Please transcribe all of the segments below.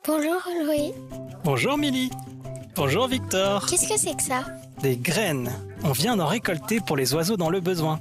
Bonjour Louis. Bonjour Milly. Bonjour Victor. Qu'est-ce que c'est que ça? Des graines. On vient d'en récolter pour les oiseaux dans le besoin.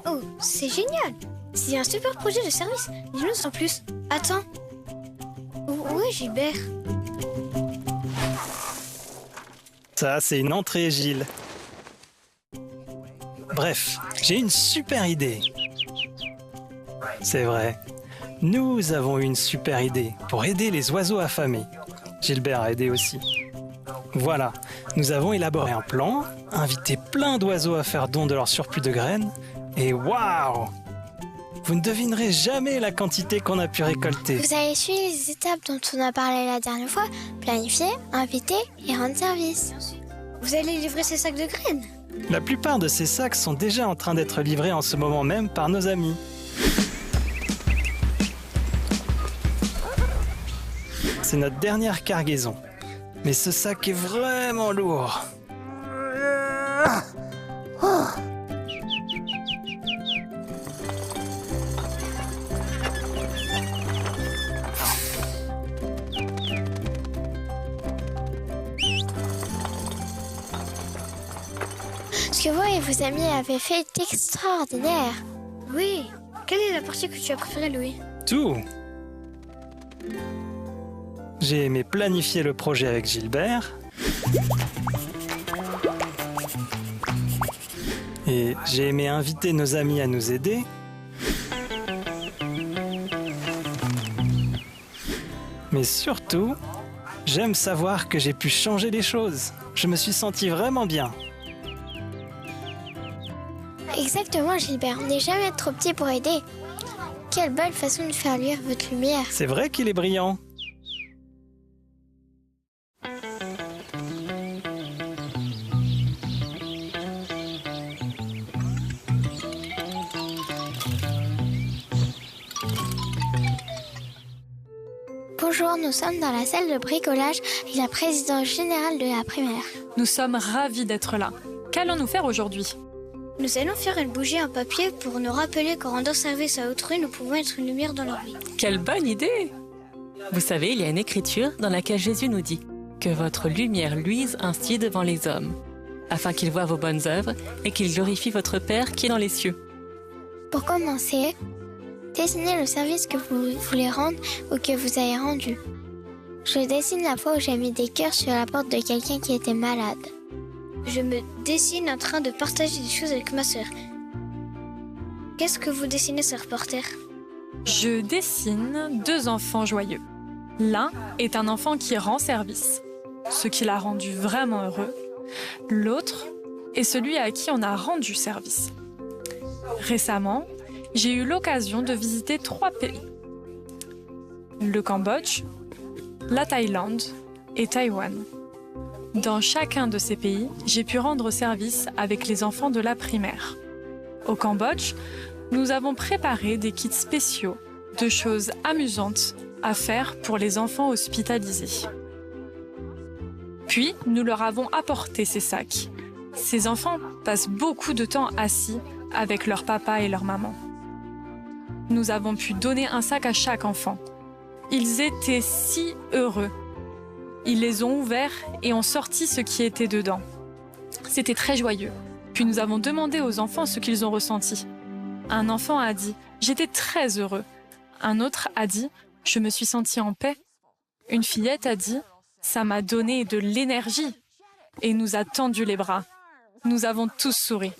Oh, c'est génial. C'est un super projet de service. Dis-nous en plus. Attends. Où est Gilbert? Ça, c'est une entrée, Gilles. Bref, j'ai une super idée. C'est vrai. Nous avons une super idée pour aider les oiseaux affamés. Gilbert a aidé aussi. Voilà, nous avons élaboré un plan, invité plein d'oiseaux à faire don de leur surplus de graines, et waouh! Vous ne devinerez jamais la quantité qu'on a pu récolter. Vous avez suivi les étapes dont on a parlé la dernière fois. Planifier, inviter et rendre service. Vous allez livrer ces sacs de graines? La plupart de ces sacs sont déjà en train d'être livrés en ce moment même par nos amis. C'est notre dernière cargaison. Mais ce sac est vraiment lourd. Ce que vous et vos amis avez fait est extraordinaire. Oui. Quelle est la partie que tu as préférée, Louis? Tout. J'ai aimé planifier le projet avec Gilbert. Et j'ai aimé inviter nos amis à nous aider. Mais surtout, j'aime savoir que j'ai pu changer les choses. Je me suis senti vraiment bien. Exactement, Gilbert. On n'est jamais trop petit pour aider. Quelle belle façon de faire luire votre lumière. C'est vrai qu'il est brillant. Bonjour, nous sommes dans la salle de bricolage avec la présidente générale de la primaire. Nous sommes ravis d'être là. Qu'allons-nous faire aujourd'hui? Nous allons faire une bougie en papier pour nous rappeler qu'en rendant service à autrui, nous pouvons être une lumière dans leur vie. Quelle bonne idée! Vous savez, il y a une écriture dans laquelle Jésus nous dit que votre lumière luise ainsi devant les hommes, afin qu'ils voient vos bonnes œuvres et qu'ils glorifient votre Père qui est dans les cieux. Pour commencer, dessinez le service que vous voulez rendre ou que vous avez rendu. Je dessine la fois où j'ai mis des cœurs sur la porte de quelqu'un qui était malade. Je me dessine en train de partager des choses avec ma sœur. Qu'est-ce que vous dessinez, sœur Porter? Je dessine 2 enfants joyeux. L'un est un enfant qui rend service, ce qui l'a rendu vraiment heureux. L'autre est celui à qui on a rendu service. Récemment, j'ai eu l'occasion de visiter 3 pays. Le Cambodge, la Thaïlande et Taïwan. Dans chacun de ces pays, j'ai pu rendre service avec les enfants de la primaire. Au Cambodge, nous avons préparé des kits spéciaux de choses amusantes à faire pour les enfants hospitalisés. Puis, nous leur avons apporté ces sacs. Ces enfants passent beaucoup de temps assis avec leur papa et leur maman. Nous avons pu donner un sac à chaque enfant. Ils étaient si heureux. Ils les ont ouverts et ont sorti ce qui était dedans. C'était très joyeux. Puis nous avons demandé aux enfants ce qu'ils ont ressenti. Un enfant a dit « J'étais très heureux ». Un autre a dit « Je me suis senti en paix ». Une fillette a dit « Ça m'a donné de l'énergie » et nous a tendu les bras. Nous avons tous souri.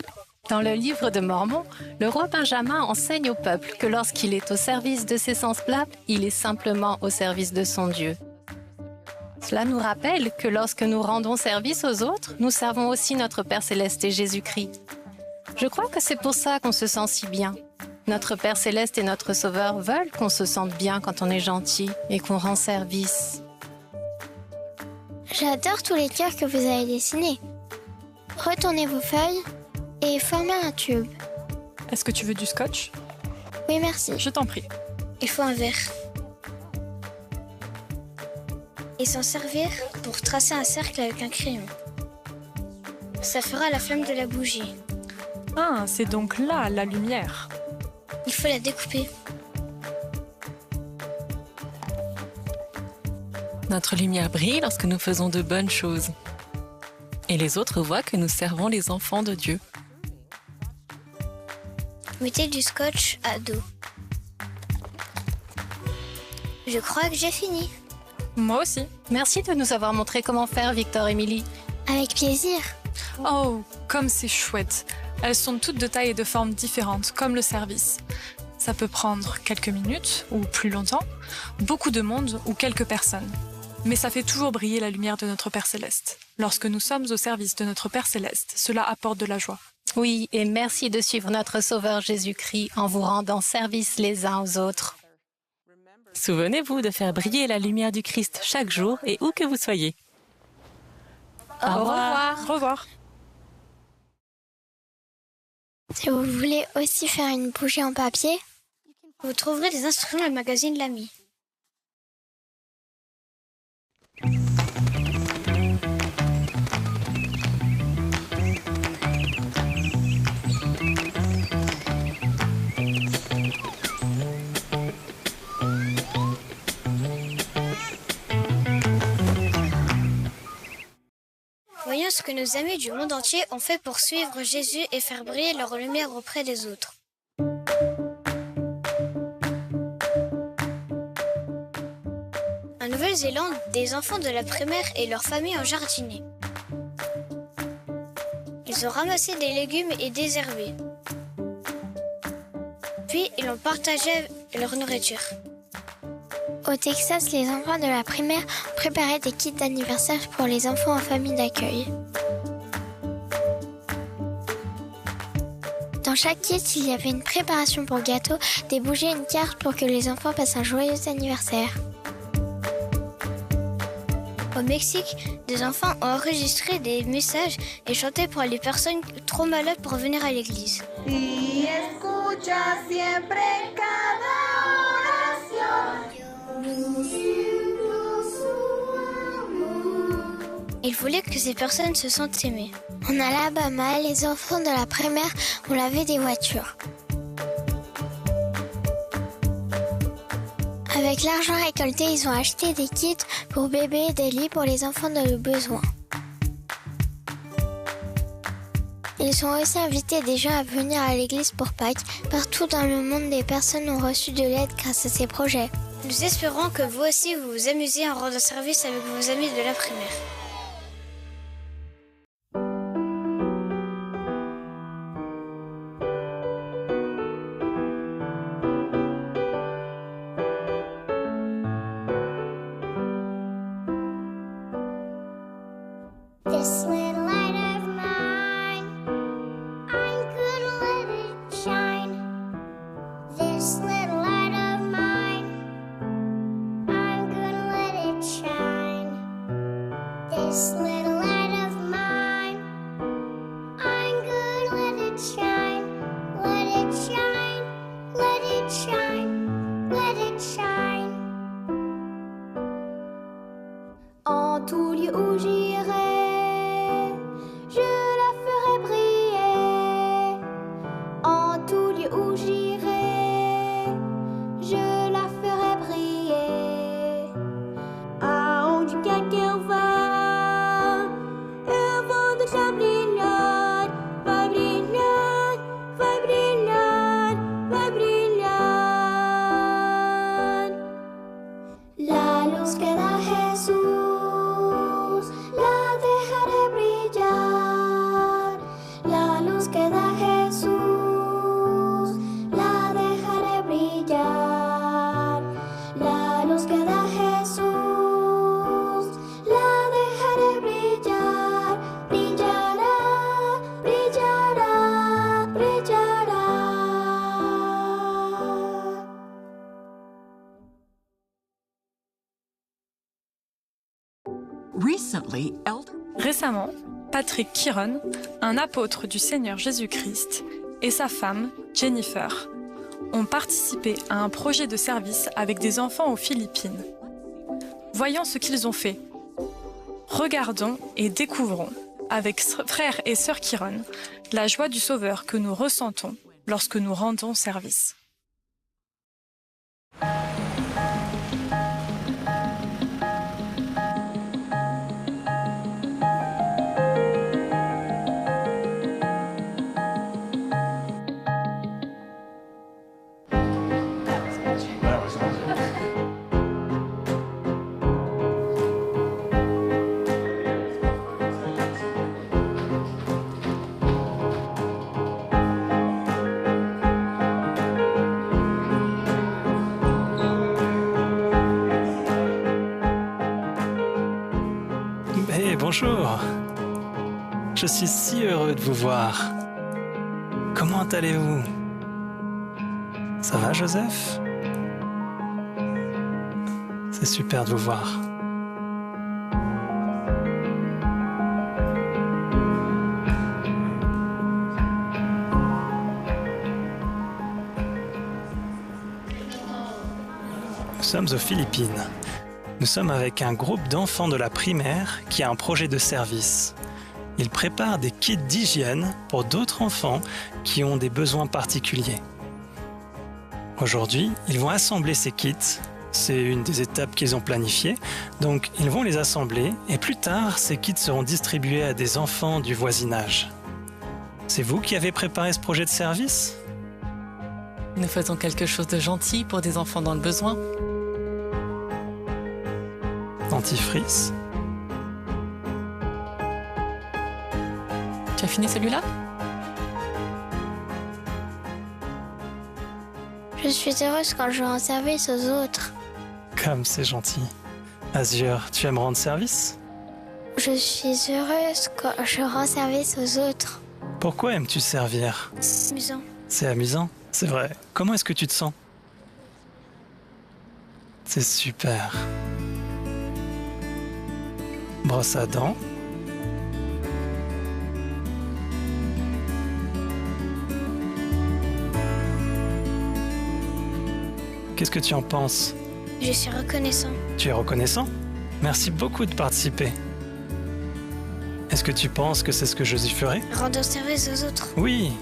Dans le livre de Mormon, le roi Benjamin enseigne au peuple que lorsqu'il est au service de ses semblables, il est simplement au service de son Dieu. Cela nous rappelle que lorsque nous rendons service aux autres, nous servons aussi notre Père Céleste et Jésus-Christ. Je crois que c'est pour ça qu'on se sent si bien. Notre Père Céleste et notre Sauveur veulent qu'on se sente bien quand on est gentil et qu'on rend service. J'adore tous les cœurs que vous avez dessinés. Retournez vos feuilles et formez un tube. Est-ce que tu veux du scotch? Oui, merci. Je t'en prie. Il faut un verre. Et s'en servir pour tracer un cercle avec un crayon. Ça fera la flamme de la bougie. Ah, c'est donc là la lumière. Il faut la découper. Notre lumière brille lorsque nous faisons de bonnes choses. Et les autres voient que nous servons les enfants de Dieu. Mettez du scotch à dos. Je crois que j'ai fini. Moi aussi. Merci de nous avoir montré comment faire, Victor et Émilie. Avec plaisir. Oh, comme c'est chouette. Elles sont toutes de taille et de forme différentes, comme le service. Ça peut prendre quelques minutes ou plus longtemps, beaucoup de monde ou quelques personnes. Mais ça fait toujours briller la lumière de notre Père Céleste. Lorsque nous sommes au service de notre Père Céleste, cela apporte de la joie. Oui, et merci de suivre notre Sauveur Jésus-Christ en vous rendant service les uns aux autres. Souvenez-vous de faire briller la lumière du Christ chaque jour et où que vous soyez. Au revoir. Au revoir. Si vous voulez aussi faire une bougie en papier, vous trouverez des instructions dans le magazine L'Ami. Voyons ce que nos amis du monde entier ont fait pour suivre Jésus et faire briller leur lumière auprès des autres. En Nouvelle-Zélande, des enfants de la primaire et leur famille ont jardiné. Ils ont ramassé des légumes et des herbes. Puis, ils ont partagé leur nourriture. Au Texas, les enfants de la primaire ont préparé des kits d'anniversaire pour les enfants en famille d'accueil. Dans chaque kit, il y avait une préparation pour gâteau, des bougies et une carte pour que les enfants passent un joyeux anniversaire. Au Mexique, des enfants ont enregistré des messages et chanté pour les personnes trop malades pour venir à l'église. Ils voulaient que ces personnes se sentent aimées. En Alabama, les enfants de la primaire ont lavé des voitures. Avec l'argent récolté, ils ont acheté des kits pour bébés et des lits pour les enfants dans le besoin. Ils ont aussi invité des gens à venir à l'église pour Pâques. Partout dans le monde, des personnes ont reçu de l'aide grâce à ces projets. Nous espérons que vous aussi vous vous amusez en rendant service avec vos amis de la primaire. This little light of mine, I'm gonna let it shine. This little light of mine, I'm gonna let it shine. This little light of mine, I'm gonna let it shine. Let it shine, let it shine, let it shine. En tout lieu où j'irai, je la ferai briller. En tout lieu où j'irai, je la ferai briller. Aonde quer que eu vá deixar brilhar. Vai brilhar, vai brilhar, vai brilhar. La luz que da Jesús, la dejaré brillar. La luz que da Jesús, la dejaré brillar. La luz que da Jesús, la dejaré brillar. Brillará, brillará, brillará. Récemment, Patrick Kiron, un apôtre du Seigneur Jésus-Christ, et sa femme, Jennifer, ont participé à un projet de service avec des enfants aux Philippines. Voyons ce qu'ils ont fait. Regardons et découvrons, avec frères et sœurs Kiron, la joie du Sauveur que nous ressentons lorsque nous rendons service. Bonjour. Je suis si heureux de vous voir. Comment allez-vous? Ça va, Joseph? C'est super de vous voir. Nous sommes aux Philippines. Nous sommes avec un groupe d'enfants de la primaire qui a un projet de service. Ils préparent des kits d'hygiène pour d'autres enfants qui ont des besoins particuliers. Aujourd'hui, ils vont assembler ces kits. C'est une des étapes qu'ils ont planifiées. Donc, ils vont les assembler et plus tard, ces kits seront distribués à des enfants du voisinage. C'est vous qui avez préparé ce projet de service? Nous faisons quelque chose de gentil pour des enfants dans le besoin. Dentifrice. Tu as fini celui-là? Je suis heureuse quand je rends service aux autres. Comme c'est gentil. Azure, tu aimes rendre service? Je suis heureuse quand je rends service aux autres. Pourquoi aimes-tu servir? C'est amusant. C'est amusant, c'est vrai. Comment est-ce que tu te sens? C'est super. Brosse à dents. Qu'est-ce que tu en penses? Je suis reconnaissant. Tu es reconnaissant? Merci beaucoup de participer. Est-ce que tu penses que c'est ce que Josie ferait? Rendre service aux autres. Oui,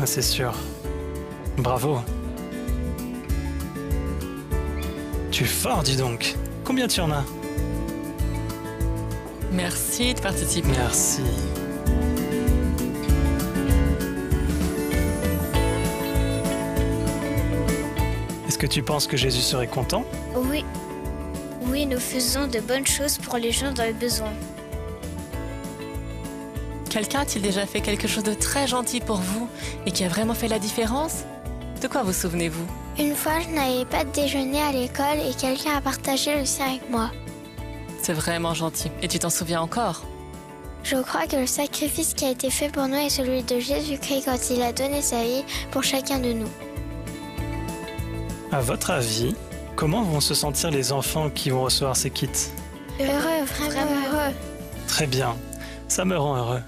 c'est sûr. Bravo. Tu es fort, dis donc. Combien tu en as? Merci de participer. Merci. Est-ce que tu penses que Jésus serait content? Oui. Oui, nous faisons de bonnes choses pour les gens dans le besoin. Quelqu'un a-t-il déjà fait quelque chose de très gentil pour vous et qui a vraiment fait la différence? De quoi vous souvenez-vous? Une fois, je n'avais pas de déjeuner à l'école et quelqu'un a partagé le sien avec moi. C'est vraiment gentil. Et tu t'en souviens encore? Je crois que le sacrifice qui a été fait pour nous est celui de Jésus-Christ quand il a donné sa vie pour chacun de nous. À votre avis, comment vont se sentir les enfants qui vont recevoir ces kits? Heureux, vraiment heureux. Très bien, ça me rend heureux.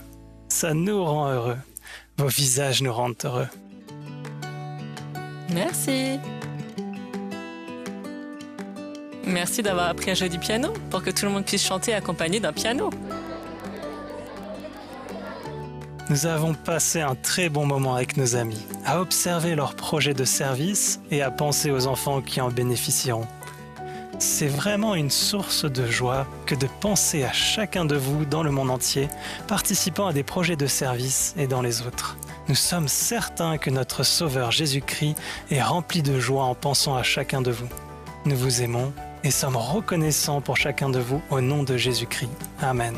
Ça nous rend heureux. Vos visages nous rendent heureux. Merci. Merci d'avoir appris à jouer du piano pour que tout le monde puisse chanter accompagné d'un piano. Nous avons passé un très bon moment avec nos amis, à observer leurs projets de service et à penser aux enfants qui en bénéficieront. C'est vraiment une source de joie que de penser à chacun de vous dans le monde entier, participant à des projets de service et dans les autres. Nous sommes certains que notre Sauveur Jésus-Christ est rempli de joie en pensant à chacun de vous. Nous vous aimons et sommes reconnaissants pour chacun de vous au nom de Jésus-Christ. Amen.